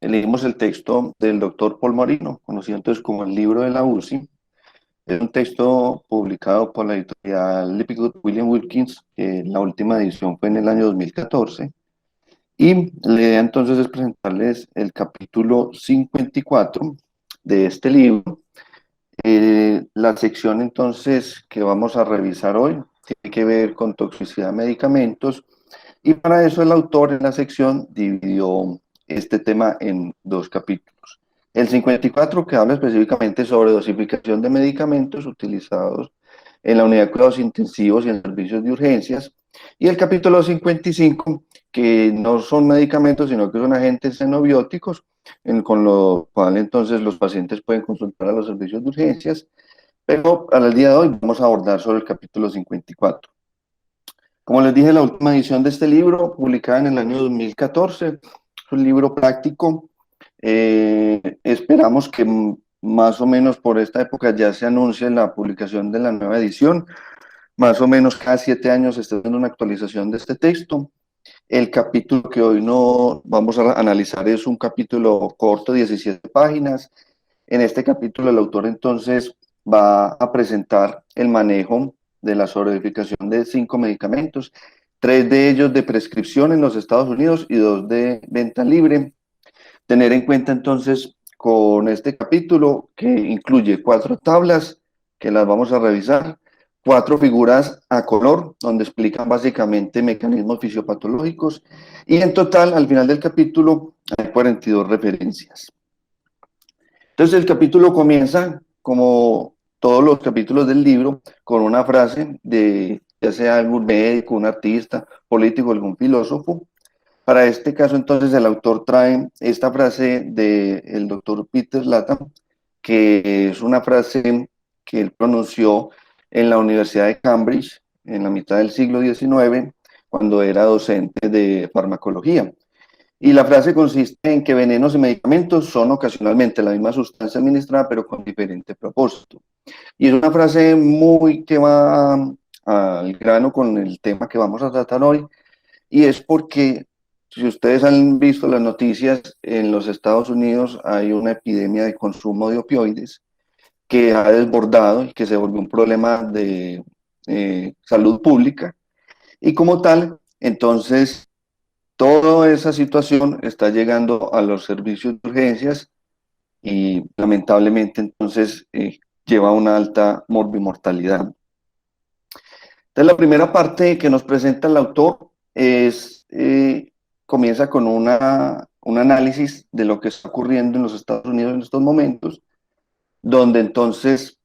leímos el texto del doctor Paul Morino, conocido entonces como el libro de la UCI. Es un texto publicado por la editorial Lippincott William Wilkins, que la última edición fue en el año 2014. Y la idea entonces es presentarles el capítulo 54 de este libro. La sección entonces que vamos a revisar hoy tiene que ver con toxicidad de medicamentos, y para eso el autor en la sección dividió este tema en dos capítulos. El 54, que habla específicamente sobre dosificación de medicamentos utilizados en la unidad de cuidados intensivos y en servicios de urgencias, y el capítulo 55, que no son medicamentos, sino que son agentes xenobióticos, con lo cual entonces los pacientes pueden consultar a los servicios de urgencias, pero al día de hoy vamos a abordar sobre el capítulo 54. Como les dije, la última edición de este libro, publicada en el año 2014, es un libro práctico. Esperamos que más o menos por esta época ya se anuncie la publicación de la nueva edición. Más o menos cada 7 años se está haciendo una actualización de este texto. El capítulo que hoy no vamos a analizar es un capítulo corto, 17 páginas. En este capítulo el autor entonces va a presentar el manejo de la sobredosis de 5 medicamentos, 3 de ellos de prescripción en los Estados Unidos y 2 de venta libre. Tener en cuenta entonces con este capítulo que incluye 4 tablas que las vamos a revisar, 4 figuras a color donde explican básicamente mecanismos fisiopatológicos, y en total al final del capítulo hay 42 referencias. Entonces el capítulo comienza, como todos los capítulos del libro, con una frase de ya sea algún médico, un artista, político, algún filósofo. Para este caso entonces el autor trae esta frase del doctor Peter Latham, que es una frase que él pronunció en la Universidad de Cambridge en la mitad del siglo XIX, cuando era docente de farmacología. Y la frase consiste en que venenos y medicamentos son ocasionalmente la misma sustancia administrada, pero con diferente propósito. Y es una frase muy que va al grano con el tema que vamos a tratar hoy, y es porque, si ustedes han visto las noticias, en los Estados Unidos hay una epidemia de consumo de opioides que ha desbordado y que se volvió un problema de salud pública. Y como tal, entonces, toda esa situación está llegando a los servicios de urgencias y lamentablemente entonces lleva a una alta morbimortalidad. Entonces la primera parte que nos presenta el autor comienza con un análisis de lo que está ocurriendo en los Estados Unidos en estos momentos, donde entonces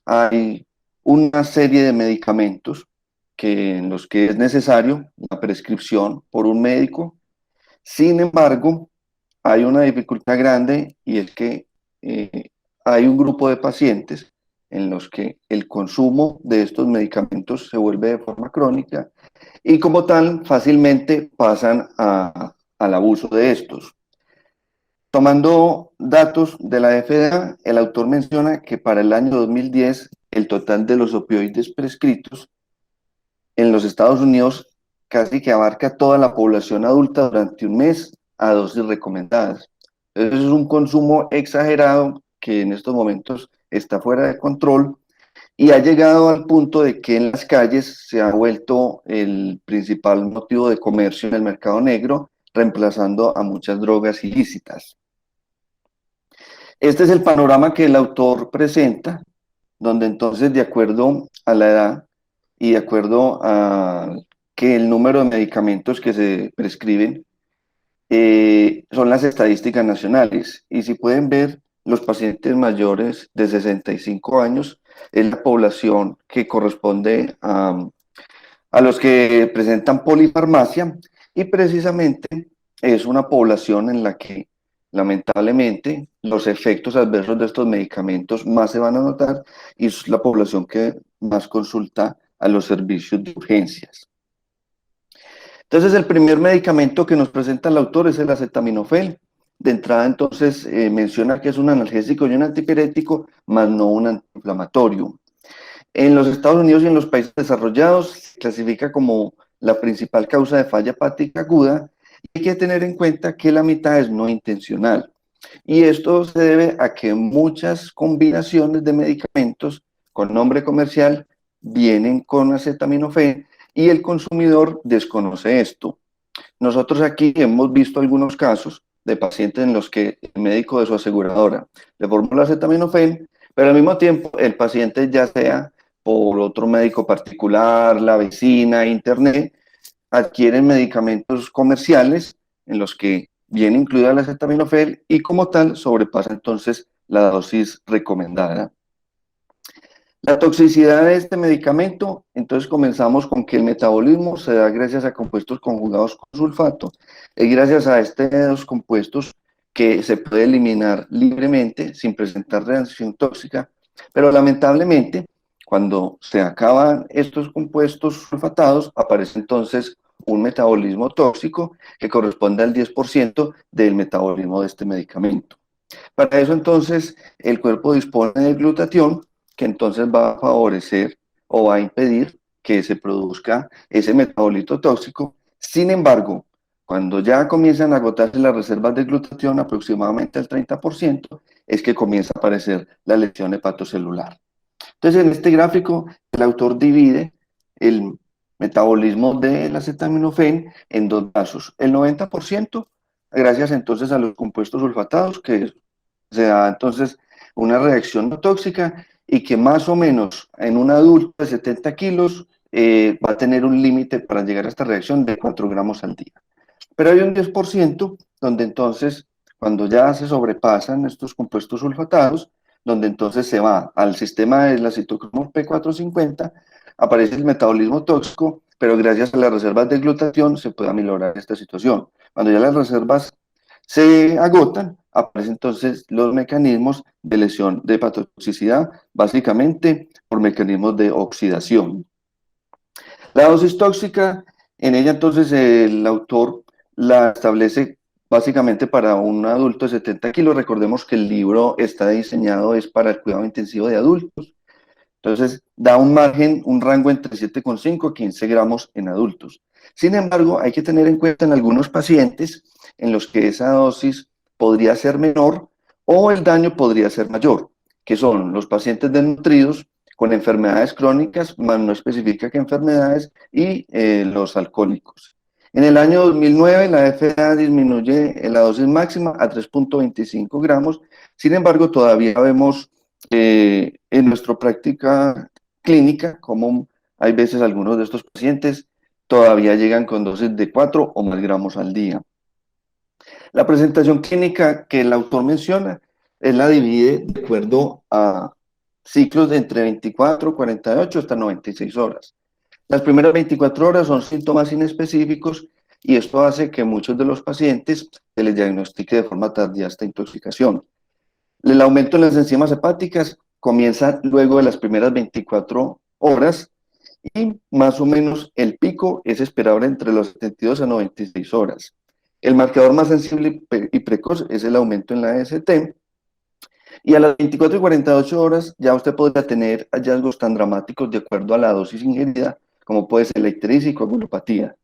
hay una serie de medicamentos en los que es necesario la prescripción por un médico. Sin embargo, hay una dificultad grande, y es que eh, hay un grupo de pacientes en los que el consumo de estos medicamentos se vuelve de forma crónica y como tal fácilmente pasan al abuso de estos. Tomando datos de la FDA, el autor menciona que para el año 2010 el total de los opioides prescritos en los Estados Unidos casi que abarca toda la población adulta durante un mes a dosis recomendadas. Eso es un consumo exagerado que en estos momentos está fuera de control y ha llegado al punto de que en las calles se ha vuelto el principal motivo de comercio en el mercado negro, reemplazando a muchas drogas ilícitas. Este es el panorama que el autor presenta, donde entonces, de acuerdo a la edad y de acuerdo a que el número de medicamentos que se prescriben, son las estadísticas nacionales. Y si pueden ver, los pacientes mayores de 65 años es la población que corresponde a los que presentan polifarmacia, y precisamente es una población en la que lamentablemente los efectos adversos de estos medicamentos más se van a notar, y es la población que más consulta a los servicios de urgencias. Entonces, el primer medicamento que nos presenta el autor es el acetaminofén. De entrada, entonces, menciona que es un analgésico y un antipirético, más no un antiinflamatorio. En los Estados Unidos y en los países desarrollados se clasifica como la principal causa de falla hepática aguda, Hay que tener en cuenta que la mitad es no intencional. Y esto se debe a que muchas combinaciones de medicamentos con nombre comercial vienen con acetaminofén y el consumidor desconoce esto. Nosotros aquí hemos visto algunos casos de pacientes en los que el médico de su aseguradora le formula acetaminofén, pero al mismo tiempo el paciente, ya sea por otro médico particular, la vecina, internet, adquieren medicamentos comerciales en los que viene incluida la acetaminofén y como tal sobrepasa entonces la dosis recomendada. La toxicidad de este medicamento, entonces comenzamos con que el metabolismo se da gracias a compuestos conjugados con sulfato. Es gracias a estos compuestos que se puede eliminar libremente sin presentar reacción tóxica, pero lamentablemente cuando se acaban estos compuestos sulfatados aparece entonces un metabolismo tóxico que corresponde al 10% del metabolismo de este medicamento. Para eso entonces el cuerpo dispone de glutatión que entonces va a favorecer o va a impedir que se produzca ese metabolito tóxico. Sin embargo, cuando ya comienzan a agotarse las reservas de glutatión, aproximadamente el 30%, es que comienza a aparecer la lesión hepatocelular. Entonces, en este gráfico, el autor divide el metabolismo del acetaminofén en dos vasos. El 90%, gracias entonces a los compuestos sulfatados, que se da entonces una reacción no tóxica y que más o menos en un adulto de 70 kilos va a tener un límite para llegar a esta reacción de 4 gramos al día. Pero hay un 10% donde entonces, cuando ya se sobrepasan estos compuestos sulfatados, donde entonces se va al sistema de la citocromo P450, aparece el metabolismo tóxico, pero gracias a las reservas de glutatión se puede aminorar esta situación. Cuando ya las reservas se agotan, aparecen entonces los mecanismos de lesión de hepatotoxicidad, básicamente por mecanismos de oxidación. La dosis tóxica, en ella entonces el autor la establece básicamente para un adulto de 70 kilos. Recordemos que el libro está diseñado es para el cuidado intensivo de adultos. Entonces da un margen, un rango entre 7,5 a 15 gramos en adultos. Sin embargo, hay que tener en cuenta en algunos pacientes en los que esa dosis podría ser menor o el daño podría ser mayor, que son los pacientes desnutridos con enfermedades crónicas, más no especifica qué enfermedades, y los alcohólicos. En el año 2009 la FDA disminuye la dosis máxima a 3,25 gramos, sin embargo todavía vemos en nuestra práctica clínica como hay veces algunos de estos pacientes todavía llegan con dosis de 4 o más gramos al día. La presentación clínica que el autor menciona, él la divide de acuerdo a ciclos de entre 24, 48 hasta 96 horas. Las primeras 24 horas son síntomas inespecíficos y esto hace que muchos de los pacientes se les diagnostique de forma tardía esta intoxicación. El aumento de las enzimas hepáticas comienza luego de las primeras 24 horas y más o menos el pico es esperable entre los 72 a 96 horas. El marcador más sensible y precoz es el aumento en la EST. Y a las 24 y 48 horas ya usted podría tener hallazgos tan dramáticos de acuerdo a la dosis ingerida, como puede ser la ictericia y coagulopatía.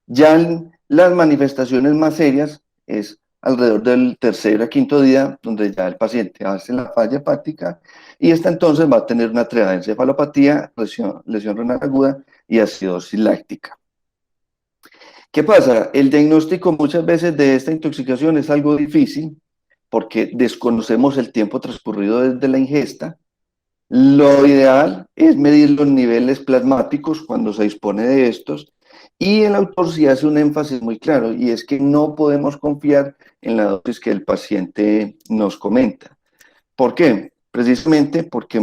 Ya las manifestaciones más serias es alrededor del tercer a quinto día, donde ya el paciente hace la falla hepática y esta entonces va a tener una triada de encefalopatía, lesión renal aguda y acidosis láctica. ¿Qué pasa? El diagnóstico muchas veces de esta intoxicación es algo difícil porque desconocemos el tiempo transcurrido desde la ingesta. Lo ideal es medir los niveles plasmáticos cuando se dispone de estos y el autor sí hace un énfasis muy claro y es que no podemos confiar en la dosis que el paciente nos comenta. ¿Por qué? Precisamente porque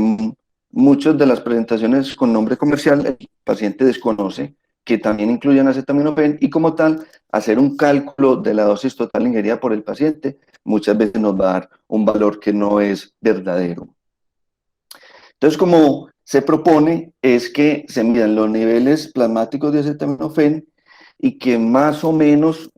muchas de las presentaciones con nombre comercial el paciente desconoce que también incluyen acetaminofén y como tal hacer un cálculo de la dosis total ingerida por el paciente muchas veces nos va a dar un valor que no es verdadero. Entonces, como se propone es que se midan los niveles plasmáticos de acetaminofén y que más o menos,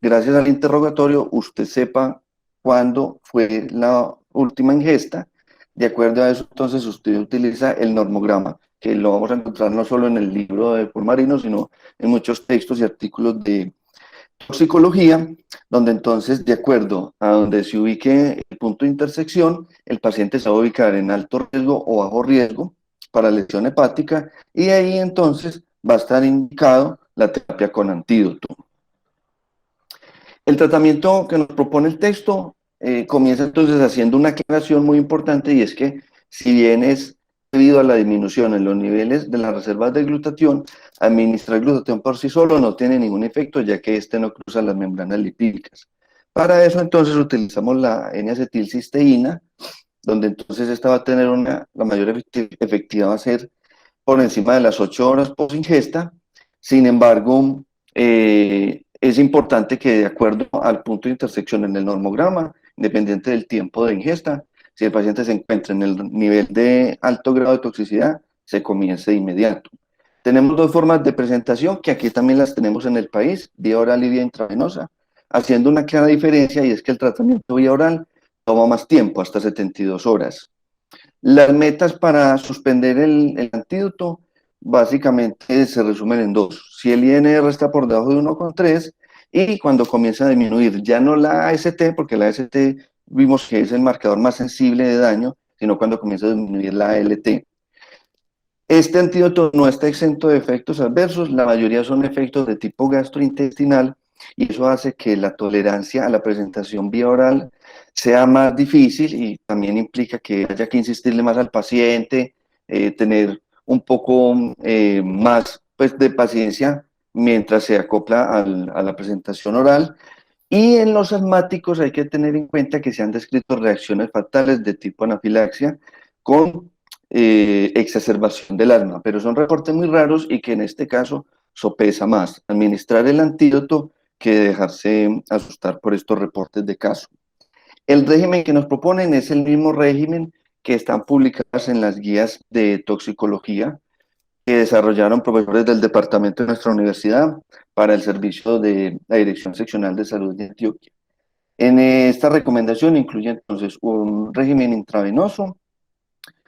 gracias al interrogatorio, usted sepa cuándo fue la última ingesta. De acuerdo a eso, entonces usted utiliza el normograma, que lo vamos a encontrar no solo en el libro de Paul Marino, sino en muchos textos y artículos de Toxicología, donde entonces, de acuerdo a donde se ubique el punto de intersección, el paciente se va a ubicar en alto riesgo o bajo riesgo para lesión hepática, y ahí entonces va a estar indicado la terapia con antídoto. El tratamiento que nos propone el texto comienza entonces haciendo una aclaración muy importante, y es que si bien es debido a la disminución en los niveles de las reservas de glutatión, administrar glutatión por sí solo no tiene ningún efecto, ya que este no cruza las membranas lipídicas. Para eso entonces utilizamos la N-acetilcisteína, donde entonces esta va a tener la mayor efectividad va a ser por encima de las 8 horas post ingesta. Sin embargo, es importante que de acuerdo al punto de intersección en el normograma, independiente del tiempo de ingesta, si el paciente se encuentra en el nivel de alto grado de toxicidad, se comience de inmediato. Tenemos dos formas de presentación que aquí también las tenemos en el país, vía oral y vía intravenosa, haciendo una clara diferencia, y es que el tratamiento vía oral toma más tiempo, hasta 72 horas. Las metas para suspender el antídoto básicamente se resumen en dos. Si el INR está por debajo de 1,3 y cuando comienza a disminuir, ya no la AST, porque la AST vimos que es el marcador más sensible de daño, sino cuando comienza a disminuir la ALT. Este antídoto no está exento de efectos adversos, la mayoría son efectos de tipo gastrointestinal, y eso hace que la tolerancia a la presentación vía oral sea más difícil, y también implica que haya que insistirle más al paciente, tener un poco más pues, de paciencia mientras se acopla a la presentación oral. Y en los asmáticos hay que tener en cuenta que se han descrito reacciones fatales de tipo anafilaxia con exacerbación del asma, pero son reportes muy raros y que en este caso sopesa más administrar el antídoto que dejarse asustar por estos reportes de caso. El régimen que nos proponen es el mismo régimen que están publicadas en las guías de toxicología que desarrollaron profesores del departamento de nuestra universidad para el servicio de la Dirección Seccional de Salud de Antioquia. En esta recomendación incluye entonces un régimen intravenoso,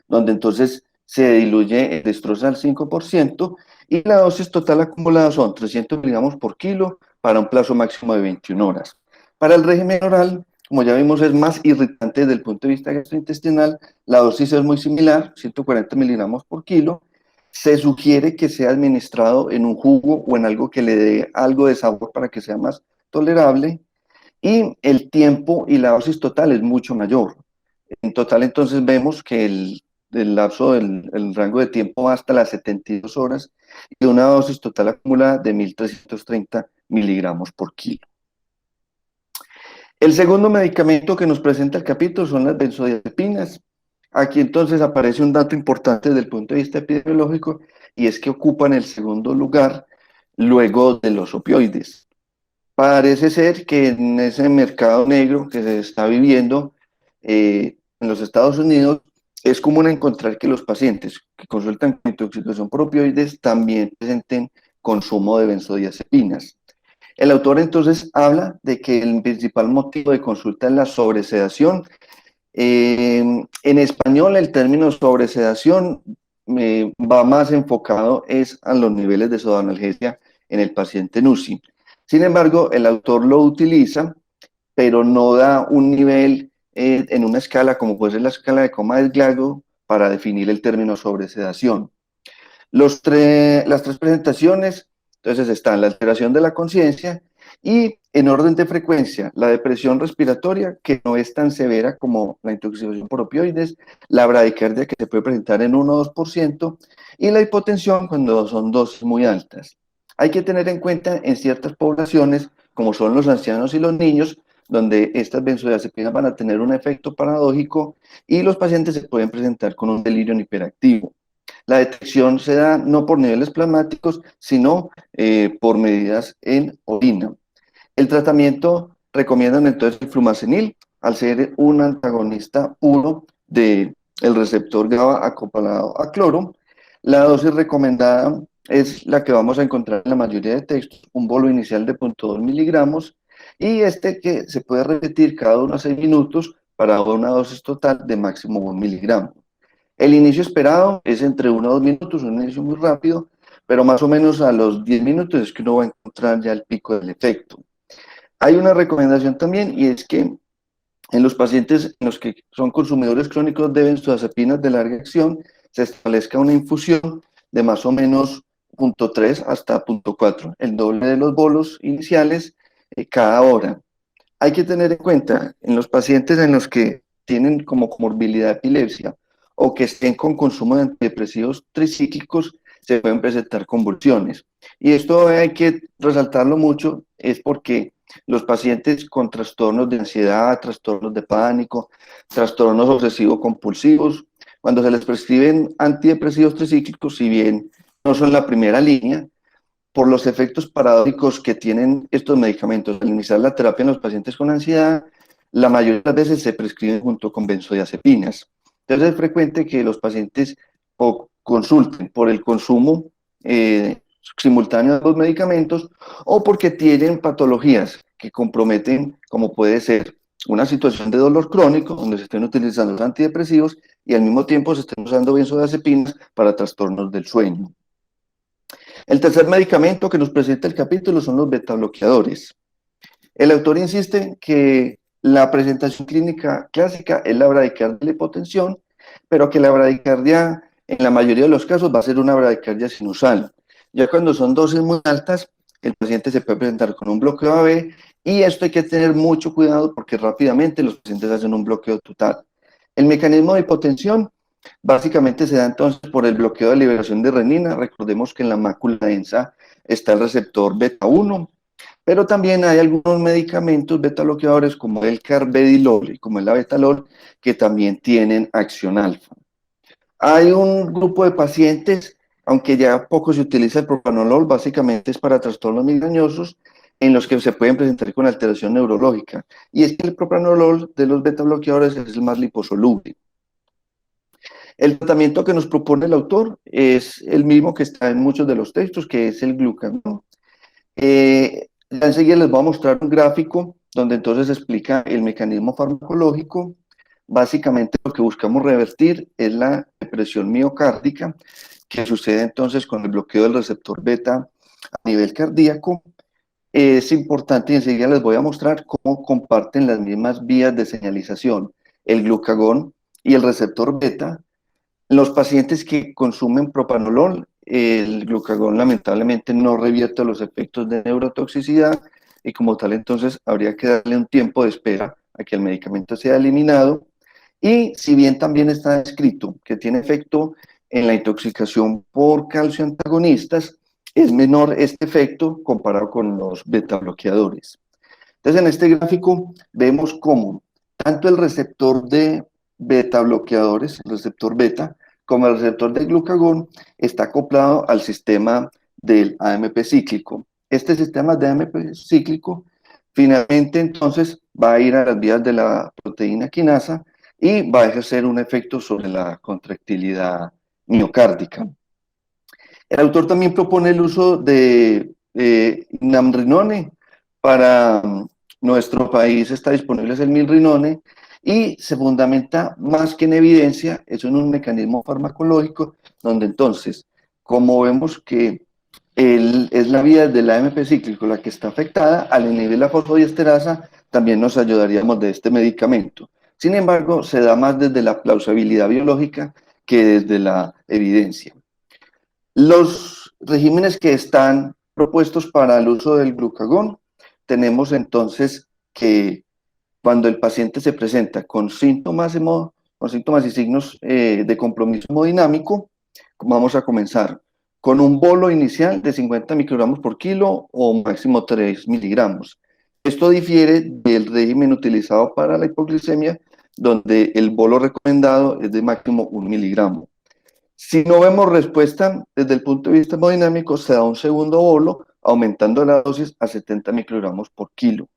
donde entonces se diluye el destrozal al 5%, y la dosis total acumulada son 300 miligramos por kilo para un plazo máximo de 21 horas. Para el régimen oral, como ya vimos, es más irritante desde el punto de vista gastrointestinal. La dosis es muy similar, 140 miligramos por kilo. Se sugiere que sea administrado en un jugo o en algo que le dé algo de sabor para que sea más tolerable, y el tiempo y la dosis total es mucho mayor. En total, entonces, vemos que el lapso el rango de tiempo va hasta las 72 horas y una dosis total acumulada de 1.330 miligramos por kilo. El segundo medicamento que nos presenta el capítulo son las benzodiazepinas. Aquí entonces aparece un dato importante desde el punto de vista epidemiológico, y es que ocupan el segundo lugar luego de los opioides. Parece ser que en ese mercado negro que se está viviendo en los Estados Unidos, es común encontrar que los pacientes que consultan con intoxicación por opioides también presenten consumo de benzodiazepinas. El autor entonces habla de que el principal motivo de consulta es la sobresedación. En español el término sobresedación va más enfocado es a los niveles de sodanalgesia en el paciente NUSI. Sin embargo, el autor lo utiliza, pero no da un nivel en una escala como puede ser la escala de coma del Glasgow para definir el término sobresedación. Las tres presentaciones, entonces, están la alteración de la conciencia y, en orden de frecuencia, la depresión respiratoria, que no es tan severa como la intoxicación por opioides, la bradicardia, que se puede presentar en 1 o 2%, y la hipotensión cuando son dosis muy altas. Hay que tener en cuenta en ciertas poblaciones, como son los ancianos y los niños, donde estas benzodiazepinas van a tener un efecto paradójico y los pacientes se pueden presentar con un delirio hiperactivo. La detección se da no por niveles plasmáticos, sino por medidas en orina. El tratamiento recomiendan entonces el flumazenil, al ser un antagonista puro del receptor GABA acoplado a cloro. La dosis recomendada es la que vamos a encontrar en la mayoría de textos, un bolo inicial de 0,2 miligramos, y que se puede repetir cada 1 a 6 minutos para una dosis total de máximo 1 miligramo. El inicio esperado es entre 1 a 2 minutos, un inicio muy rápido, pero más o menos a los 10 minutos es que uno va a encontrar ya el pico del efecto. Hay una recomendación también, y es que en los pacientes en los que son consumidores crónicos de benzodiazepinas de larga acción, se establezca una infusión de más o menos 0,3 hasta 0,4, el doble de los bolos iniciales cada hora. Hay que tener en cuenta, en los pacientes en los que tienen como comorbilidad epilepsia o que estén con consumo de antidepresivos tricíclicos, se pueden presentar convulsiones. Y esto hay que resaltarlo mucho, es porque los pacientes con trastornos de ansiedad, trastornos de pánico, trastornos obsesivo-compulsivos, cuando se les prescriben antidepresivos tricíclicos, si bien no son la primera línea, por los efectos paradójicos que tienen estos medicamentos al iniciar la terapia en los pacientes con ansiedad, la mayoría de las veces se prescriben junto con benzodiazepinas. Entonces es frecuente que los pacientes o consulten por el consumo simultáneo de los medicamentos o porque tienen patologías que comprometen, como puede ser una situación de dolor crónico, donde se estén utilizando los antidepresivos y al mismo tiempo se estén usando benzodiazepinas para trastornos del sueño. El tercer medicamento que nos presenta el capítulo son los betabloqueadores. El autor insiste que la presentación clínica clásica es la bradicardia de la hipotensión, pero que la bradicardia en la mayoría de los casos va a ser una bradicardia sinusal. Ya cuando son dosis muy altas, el paciente se puede presentar con un bloqueo AB y esto hay que tener mucho cuidado porque rápidamente los pacientes hacen un bloqueo total. El mecanismo de hipotensión básicamente se da entonces por el bloqueo de liberación de renina. Recordemos que en la mácula densa está el receptor beta 1, pero también hay algunos medicamentos beta bloqueadores como el carvedilol y como el abetalol que también tienen acción alfa. Hay un grupo de pacientes, aunque ya poco se utiliza el propranolol, básicamente es para trastornos migrañosos en los que se pueden presentar con alteración neurológica. Y es que el propranolol de los beta bloqueadores es el más liposoluble. El tratamiento que nos propone el autor es el mismo que está en muchos de los textos, que es el glucagón. Ya enseguida les voy a mostrar un gráfico donde entonces explica el mecanismo farmacológico. Básicamente lo que buscamos revertir es la depresión miocárdica que sucede entonces con el bloqueo del receptor beta a nivel cardíaco. Es importante y enseguida les voy a mostrar cómo comparten las mismas vías de señalización, el glucagón y el receptor beta. Los pacientes que consumen propanolol, el glucagón lamentablemente no revierte los efectos de neurotoxicidad y como tal entonces habría que darle un tiempo de espera a que el medicamento sea eliminado. Y si bien también está descrito que tiene efecto en la intoxicación por calcio antagonistas, es menor este efecto comparado con los beta bloqueadores. Entonces en este gráfico vemos cómo tanto el receptor de beta bloqueadores, el receptor beta, como el receptor de glucagón está acoplado al sistema del AMP cíclico. Este sistema de AMP cíclico finalmente entonces va a ir a las vías de la proteína quinasa y va a ejercer un efecto sobre la contractilidad miocárdica. El autor también propone el uso de namrinone. Para nuestro país está disponible el milrinone y se fundamenta más que en evidencia, es en un mecanismo farmacológico donde entonces, como vemos que es la vía de la AMP cíclico la que está afectada, al inhibir la fosfodiesterasa también nos ayudaríamos de este medicamento. Sin embargo, se da más desde la plausibilidad biológica que desde la evidencia. Los regímenes que están propuestos para el uso del glucagón, tenemos entonces que cuando el paciente se presenta con síntomas y signos de compromiso hemodinámico, vamos a comenzar con un bolo inicial de 50 microgramos por kilo o máximo 3 miligramos. Esto difiere del régimen utilizado para la hipoglicemia, donde el bolo recomendado es de máximo 1 miligramo. Si no vemos respuesta desde el punto de vista hemodinámico, se da un segundo bolo, aumentando la dosis a 70 microgramos por kilo.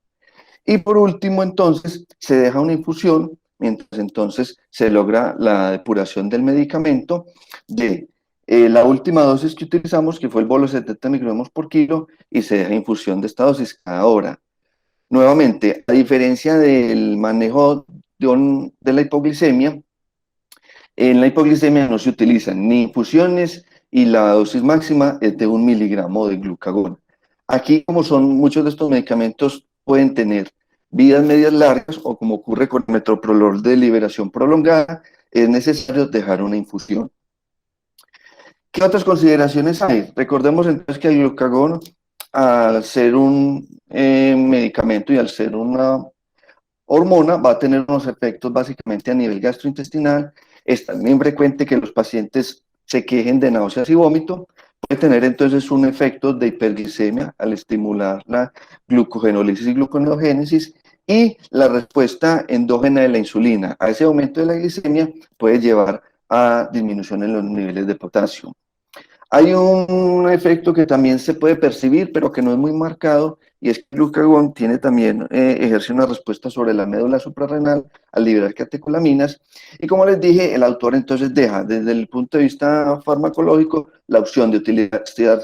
Y por último, entonces, se deja una infusión, mientras entonces se logra la depuración del medicamento de la última dosis que utilizamos, que fue el bolo de 70 microgramos por kilo, y se deja infusión de esta dosis cada hora. Nuevamente, a diferencia del manejo de la hipoglicemia, en la hipoglicemia no se utilizan ni infusiones y la dosis máxima es de 1 miligramo de glucagón. Aquí, como son muchos de estos medicamentos pueden tener vidas medias largas o, como ocurre con el metoprolol de liberación prolongada, es necesario dejar una infusión. ¿Qué otras consideraciones hay? Recordemos entonces que el glucagón, al ser un medicamento y al ser una hormona, va a tener unos efectos básicamente a nivel gastrointestinal. Es también frecuente que los pacientes se quejen de náuseas y vómito. Puede tener entonces un efecto de hiperglicemia al estimular la glucogenólisis y gluconeogénesis, y la respuesta endógena de la insulina a ese aumento de la glicemia puede llevar a disminución en los niveles de potasio. Hay un efecto que también se puede percibir, pero que no es muy marcado, y es que el glucagón tiene también, ejerce una respuesta sobre la médula suprarrenal al liberar catecolaminas, y como les dije, el autor entonces deja desde el punto de vista farmacológico la opción de utilizar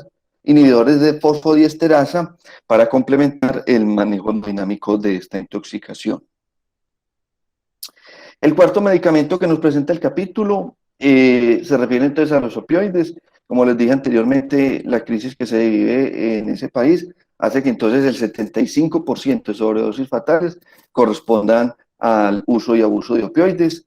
inhibidores de fosfodiesterasa para complementar el manejo dinámico de esta intoxicación. El cuarto medicamento que nos presenta el capítulo se refiere entonces a los opioides. Como les dije anteriormente, la crisis que se vive en ese país hace que entonces el 75% de sobredosis fatales correspondan al uso y abuso de opioides.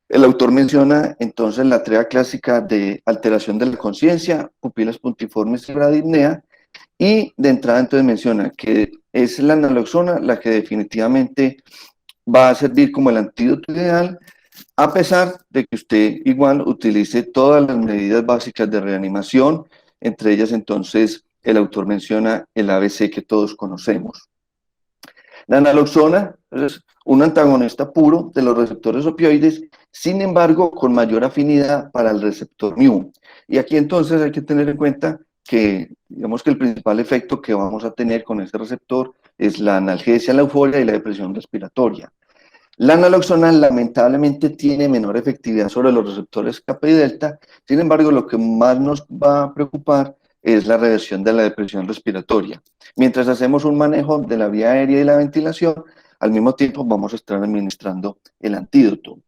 El autor menciona entonces la tarea clásica de alteración de la conciencia, pupilas puntiformes y bradipnea, y de entrada entonces menciona que es la naloxona la que definitivamente va a servir como el antídoto ideal, a pesar de que usted igual utilice todas las medidas básicas de reanimación, entre ellas entonces el autor menciona el ABC que todos conocemos. La naloxona es un antagonista puro de los receptores opioides, sin embargo con mayor afinidad para el receptor mu. Y aquí entonces hay que tener en cuenta que, digamos que el principal efecto que vamos a tener con este receptor es la analgesia, la euforia y la depresión respiratoria. La naloxona lamentablemente tiene menor efectividad sobre los receptores kappa y delta, sin embargo lo que más nos va a preocupar es la reversión de la depresión respiratoria. Mientras hacemos un manejo de la vía aérea y la ventilación, al mismo tiempo vamos a estar administrando el antídoto.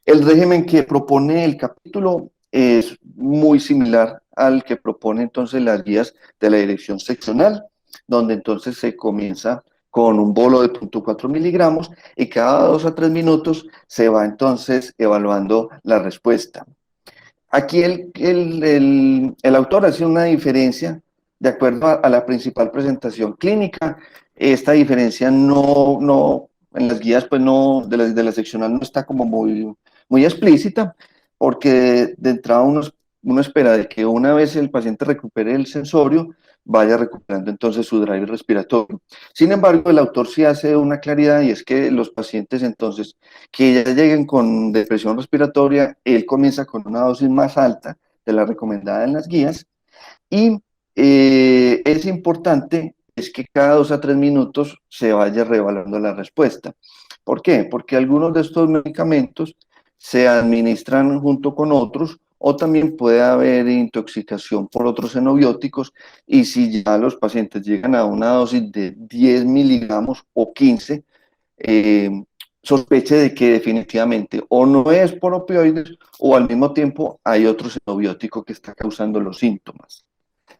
El régimen que propone el capítulo es muy similar al que propone entonces las guías de la dirección seccional, donde entonces se comienza con un bolo de 0.4 miligramos y cada 2 a 3 minutos se va entonces evaluando la respuesta. Aquí el autor hace una diferencia de acuerdo a la principal presentación clínica. Esta diferencia no en las guías pues no, de la seccional no está como muy explícita, porque de entrada uno espera de que una vez el paciente recupere el sensorio, vaya recuperando entonces su drive respiratorio. Sin embargo, el autor sí hace una claridad, y es que los pacientes entonces que ya lleguen con depresión respiratoria, él comienza con una dosis más alta de la recomendada en las guías, y es importante es que cada 2 a 3 minutos se vaya reevaluando la respuesta. ¿Por qué? Porque algunos de estos medicamentos se administran junto con otros, o también puede haber intoxicación por otros xenobióticos, y si ya los pacientes llegan a una dosis de 10 miligramos o 15, eh, sospeche de que definitivamente o no es por opioides o al mismo tiempo hay otro xenobiótico que está causando los síntomas.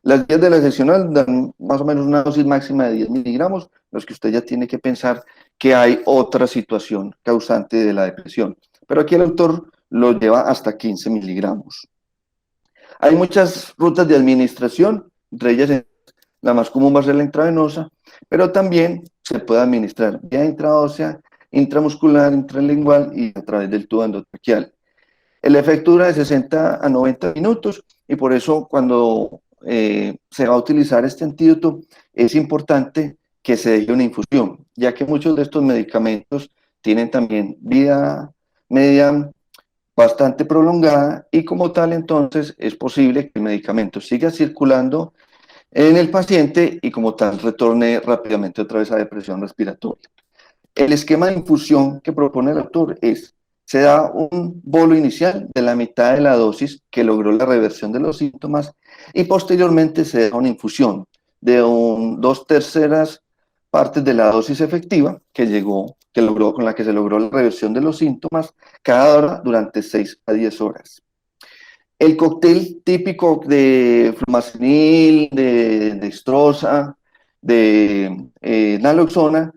Las guías de la seccional dan más o menos una dosis máxima de 10 miligramos, los que usted ya tiene que pensar que hay otra situación causante de la depresión. Pero aquí el autor lo lleva hasta 15 miligramos. Hay muchas rutas de administración, entre ellas la más común va a ser la intravenosa, pero también se puede administrar vía intraósea, intramuscular, intralingual y a través del tubo endotraqueal. El efecto dura de 60 a 90 minutos, y por eso cuando se va a utilizar este antídoto es importante que se deje una infusión, ya que muchos de estos medicamentos tienen también vida media bastante prolongada, y como tal entonces es posible que el medicamento siga circulando en el paciente y como tal retorne rápidamente otra vez a depresión respiratoria. El esquema de infusión que propone el autor es: se da un bolo inicial de la mitad de la dosis que logró la reversión de los síntomas, y posteriormente se da una infusión de 2/3 partes de la dosis efectiva con la que se logró la reversión de los síntomas cada hora durante 6 a 10 horas. El cóctel típico de flumazenil, de dextrosa de naloxona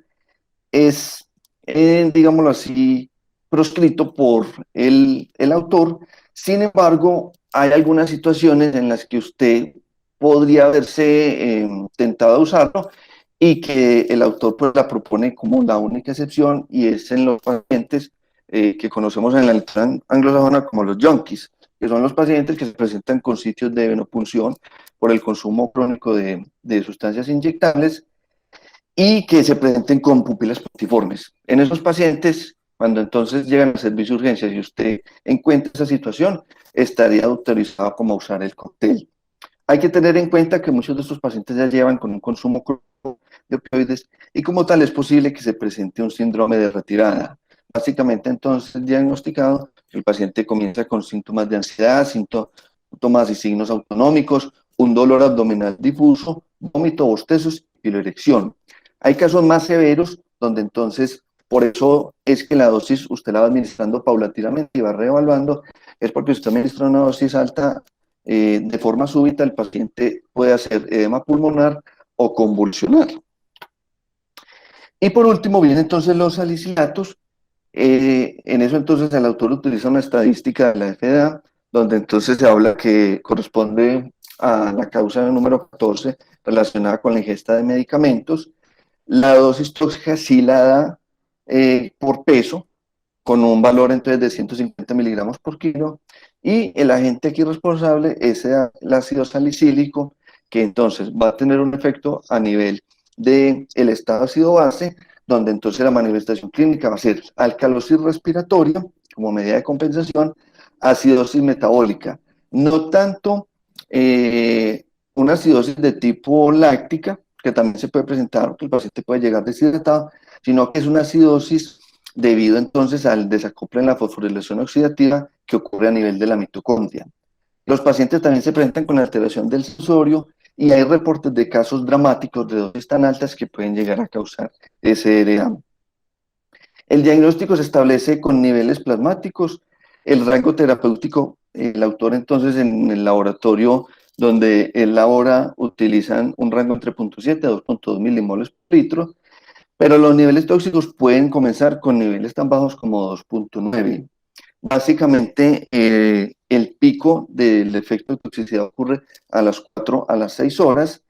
es, digámoslo así, proscrito por el autor. Sin embargo, hay algunas situaciones en las que usted podría verse tentado a usarlo y que el autor pues, la propone como la única excepción, y es en los pacientes que conocemos en la literatura anglosajona como los junkies, que son los pacientes que se presentan con sitios de venopunción por el consumo crónico de sustancias inyectables y que se presenten con pupilas puntiformes. En esos pacientes, cuando entonces llegan al servicio de urgencias y usted encuentra esa situación, estaría autorizado como a usar el cóctel. Hay que tener en cuenta que muchos de estos pacientes ya llevan con un consumo de opioides y como tal es posible que se presente un síndrome de retirada. Básicamente entonces diagnosticado, el paciente comienza con síntomas de ansiedad, síntomas y signos autonómicos, un dolor abdominal difuso, vómito, bostezos y piloerección. Hay casos más severos donde entonces, por eso es que la dosis usted la va administrando paulatinamente y va reevaluando, es porque usted administra una dosis alta de forma súbita, el paciente puede hacer edema pulmonar o convulsionar. Y por último vienen entonces los salicilatos. En eso entonces el autor utiliza una estadística de la FDA, donde entonces se habla que corresponde a la causa número 14 relacionada con la ingesta de medicamentos. La dosis tóxica sí la da por peso, con un valor entonces de 150 miligramos por kilo, y el agente aquí responsable es el ácido salicílico, que entonces va a tener un efecto a nivel del estado ácido base, donde entonces la manifestación clínica va a ser alcalosis respiratoria como medida de compensación, acidosis metabólica, no tanto una acidosis de tipo láctica, que también se puede presentar, que el paciente puede llegar deshidratado, sino que es una acidosis debido entonces al desacople en la fosforilación oxidativa que ocurre a nivel de la mitocondria. Los pacientes también se presentan con alteración del sensorio y hay reportes de casos dramáticos de dosis tan altas que pueden llegar a causar SRA. El diagnóstico se establece con niveles plasmáticos, el rango terapéutico, el autor entonces en el laboratorio donde elabora utilizan un rango entre 0.7 a 2.2 milimoles por litro, pero los niveles tóxicos pueden comenzar con niveles tan bajos como 2.9. Básicamente, el pico del efecto de toxicidad ocurre a las 4 a las 6 horas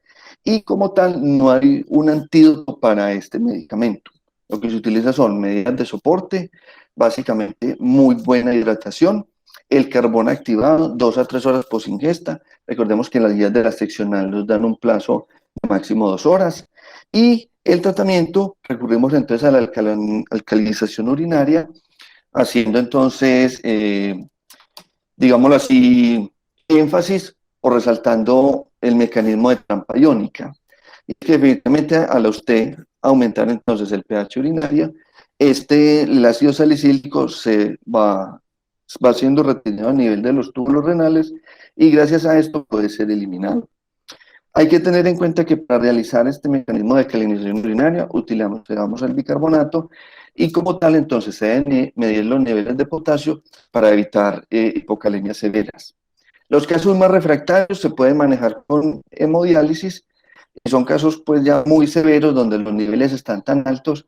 y como tal no hay un antídoto para este medicamento. Lo que se utiliza son medidas de soporte, básicamente muy buena hidratación, el carbón activado 2 a 3 horas post ingesta. Recordemos que las guías de la seccional nos dan un plazo de máximo 2 horas. Y el tratamiento, recurrimos entonces a la alcalinización urinaria, haciendo entonces, digámoslo así, énfasis o resaltando el mecanismo de trampa iónica. Y que evidentemente al usted aumentar entonces el pH urinario, el ácido salicílico va siendo retenido a nivel de los túbulos renales y gracias a esto puede ser eliminado. Hay que tener en cuenta que para realizar este mecanismo de alcalinización urinaria utilizamos el bicarbonato y como tal entonces se deben medir los niveles de potasio para evitar hipocalemias severas. Los casos más refractarios se pueden manejar con hemodiálisis y son casos pues ya muy severos donde los niveles están tan altos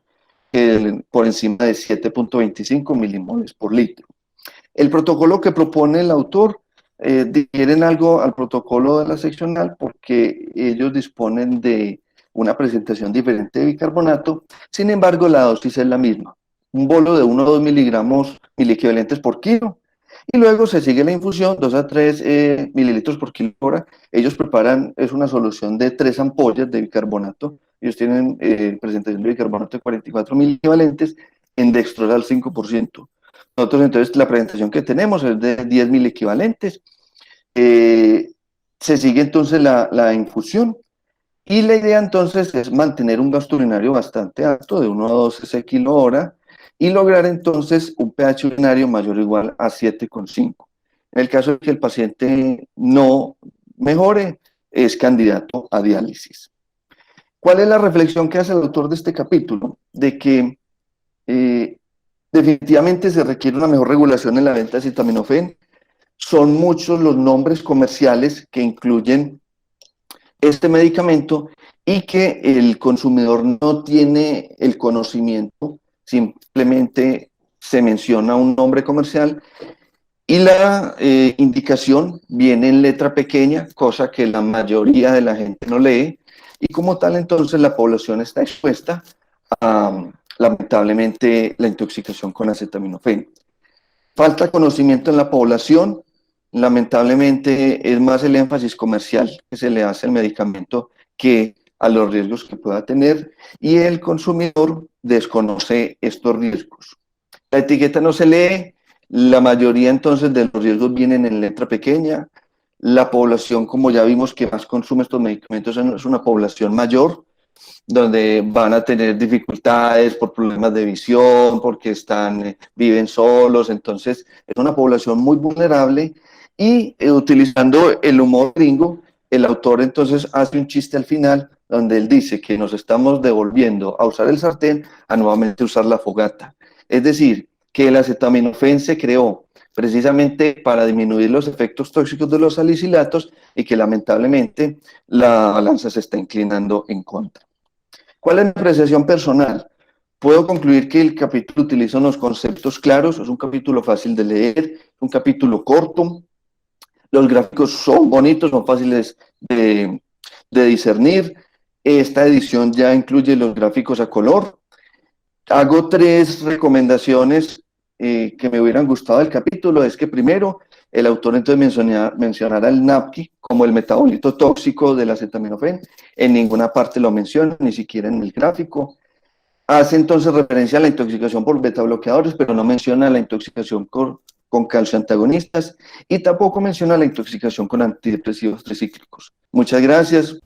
que por encima de 7.25 milimoles por litro. El protocolo que propone el autor difieren algo al protocolo de la seccional porque ellos disponen de una presentación diferente de bicarbonato, sin embargo la dosis es la misma, un bolo de 1 o 2 miligramos miliequivalentes por kilo, y luego se sigue la infusión, 2 a 3 mililitros por kilo hora. Ellos preparan, es una solución de 3 ampollas de bicarbonato, ellos tienen presentación de bicarbonato de 44 miliequivalentes en dextrosal al 5%. Nosotros entonces la presentación que tenemos es de 10 mil equivalentes. Se sigue entonces la infusión y la idea entonces es mantener un gasto urinario bastante alto, de 1 a 2 cc kilo hora, y lograr entonces un pH urinario mayor o igual a 7,5. En el caso de que el paciente no mejore, es candidato a diálisis. ¿Cuál es la reflexión que hace el autor de este capítulo? De que definitivamente se requiere una mejor regulación en la venta de acetaminofén. Son muchos los nombres comerciales que incluyen este medicamento y que el consumidor no tiene el conocimiento, simplemente se menciona un nombre comercial y la indicación viene en letra pequeña, cosa que la mayoría de la gente no lee, y como tal entonces la población está expuesta a, lamentablemente, la intoxicación con acetaminofén. Falta conocimiento en la población, lamentablemente es más el énfasis comercial que se le hace al medicamento que a los riesgos que pueda tener, y el consumidor desconoce estos riesgos. La etiqueta no se lee, la mayoría entonces de los riesgos vienen en letra pequeña. La población, como ya vimos, que más consume estos medicamentos es una población mayor, donde van a tener dificultades por problemas de visión, porque viven solos, entonces es una población muy vulnerable y utilizando el humor gringo, el autor entonces hace un chiste al final donde él dice que nos estamos devolviendo a usar el sartén a nuevamente usar la fogata. Es decir, que el acetaminofén se creó precisamente para disminuir los efectos tóxicos de los salicilatos y que lamentablemente la balanza se está inclinando en contra. ¿Cuál es mi apreciación personal? Puedo concluir que el capítulo utiliza unos conceptos claros, es un capítulo fácil de leer, es un capítulo corto, los gráficos son bonitos, son fáciles de discernir. Esta edición ya incluye los gráficos a color. Hago 3 recomendaciones que me hubieran gustado del capítulo. Es que primero, el autor entonces mencionará el NAPQI como el metabolito tóxico del acetaminofén. En ninguna parte lo menciona, ni siquiera en el gráfico. Hace entonces referencia a la intoxicación por betabloqueadores, pero no menciona la intoxicación con calcio antagonistas y tampoco menciona la intoxicación con antidepresivos tricíclicos. Muchas gracias.